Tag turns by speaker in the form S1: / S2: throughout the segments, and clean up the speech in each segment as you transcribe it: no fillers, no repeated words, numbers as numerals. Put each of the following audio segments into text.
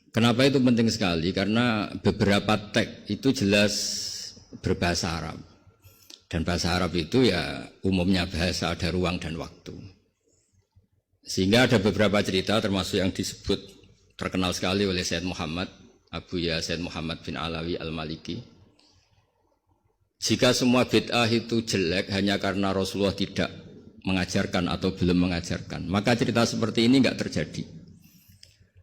S1: Kenapa itu penting sekali? Karena beberapa teks itu jelas berbahasa Arab. Dan bahasa Arab itu ya umumnya bahasa ada ruang dan waktu. Sehingga ada beberapa cerita termasuk yang disebut terkenal sekali oleh Sayyid Muhammad, Abu Ya Sayyid Muhammad bin Alawi Al-Maliki. Jika semua bid'ah itu jelek hanya karena Rasulullah tidak mengajarkan atau belum mengajarkan, maka cerita seperti ini enggak terjadi.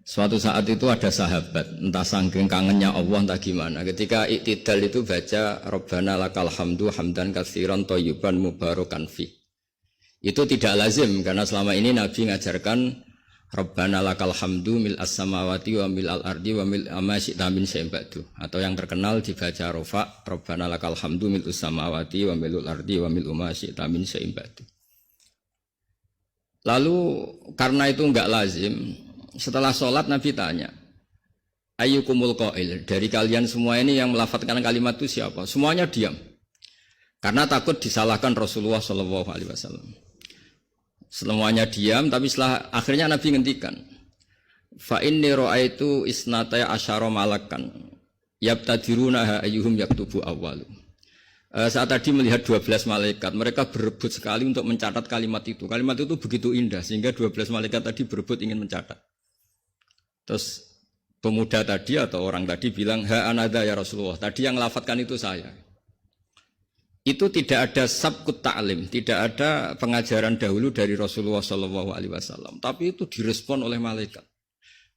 S1: Suatu saat itu ada sahabat, entah saking kangennya Allah entah gimana, ketika iktidal itu baca Rabbana lakal hamdu hamdan katsiran thayyiban mubarakan fi. Itu tidak lazim karena selama ini Nabi mengajarkan Rabbana lakal hamdu mil as-samawati wa mil al-ardi wa mil ma syi'ta min syai'in ba'du. Atau yang terkenal dibaca Rafa Rabbana lakal hamdu mil as-samawati wa mil al-ardi wa mil ma syi'ta min syai'in ba'du. Lalu karena itu enggak lazim, setelah sholat Nabi tanya, ayyukumul qail, dari kalian semua ini yang melafadzkan kalimat itu siapa? Semuanya diam, karena takut disalahkan Rasulullah SAW. Semuanya diam, tapi setelah akhirnya Nabi ngendikan, fa inni ra'aitu isnataya asyara malakan yabtadiruna ayyuhum yaktubu awwalu. Saat tadi melihat 12 malaikat, mereka berebut sekali untuk mencatat kalimat itu. Kalimat itu begitu indah sehingga 12 malaikat tadi berebut ingin mencatat. Terus pemuda tadi atau orang tadi bilang, ha anada ya Rasulullah, tadi yang lafadzkan itu saya. Itu tidak ada sabkut ta'lim, tidak ada pengajaran dahulu dari Rasulullah SAW, tapi itu direspon oleh malaikat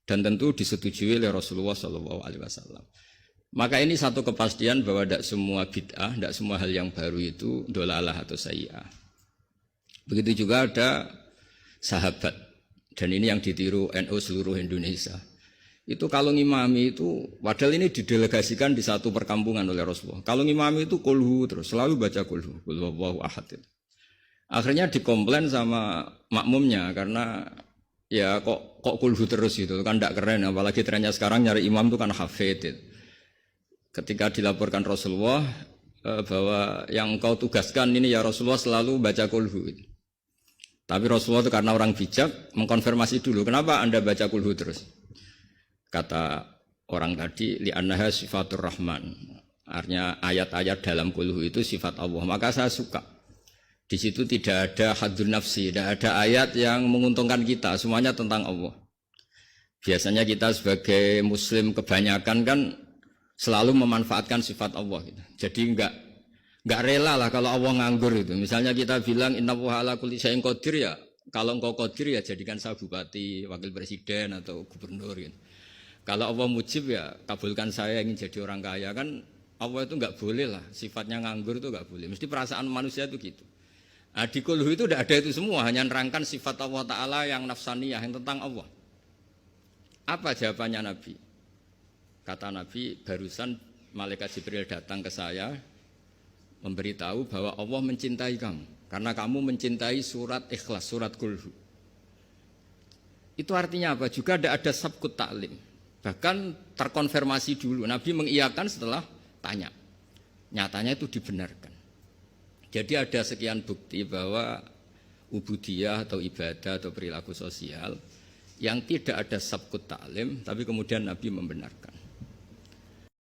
S1: dan tentu disetujui oleh Rasulullah SAW. Maka ini satu kepastian bahwa tidak semua bid'ah, tidak semua hal yang baru itu dolalah atau sayyi'ah. Begitu juga ada sahabat, dan ini yang ditiru NU seluruh Indonesia. Itu kalau ngimami itu, padahal ini didelegasikan di satu perkampungan oleh Rasulullah. Kalau ngimami itu kulhu terus, selalu baca kulhu Allahu ahad. Akhirnya dikomplain sama makmumnya karena ya kok kulhu terus gitu, kan tidak keren. Apalagi trennya sekarang nyari imam itu kan hafid. Ketika dilaporkan Rasulullah bahwa yang kau tugaskan ini ya Rasulullah selalu baca kulhu. Tapi Rasulullah itu karena orang bijak mengkonfirmasi dulu, kenapa anda baca kulhu terus? Kata orang tadi, li'annaha sifatur rahman. Artinya ayat-ayat dalam kulhu itu sifat Allah. Maka saya suka. Di situ tidak ada haddun nafsi, tidak ada ayat yang menguntungkan kita, semuanya tentang Allah. Biasanya kita sebagai muslim kebanyakan kan selalu memanfaatkan sifat Allah gitu. Jadi enggak rela lah kalau Allah nganggur itu. Misalnya kita bilang innallaha ala kulli syai'in qadir, ya kalau engkau qadir ya jadikan saya bupati, wakil presiden atau gubernur gitu. Kalau Allah mujib ya kabulkan saya ingin jadi orang kaya. Kan Allah itu enggak boleh lah, sifatnya nganggur itu enggak boleh. Mesti perasaan manusia itu gitu. Nah, di kulhu itu tidak ada itu semua, hanya nerangkan sifat Allah Ta'ala yang nafsaniyah, yang tentang Allah. Apa jawabannya Nabi? Kata Nabi, barusan malaikat Jibril datang ke saya memberitahu bahwa Allah mencintai kamu karena kamu mencintai surat Ikhlas, surat Kulhu. Itu artinya apa? Juga tidak ada sabkut ta'lim. Bahkan terkonfirmasi dulu. Nabi mengiyakan setelah tanya. Nyatanya itu dibenarkan. Jadi ada sekian bukti bahwa ubudiyah atau ibadah atau perilaku sosial yang tidak ada sabkut ta'lim, tapi kemudian Nabi membenarkan.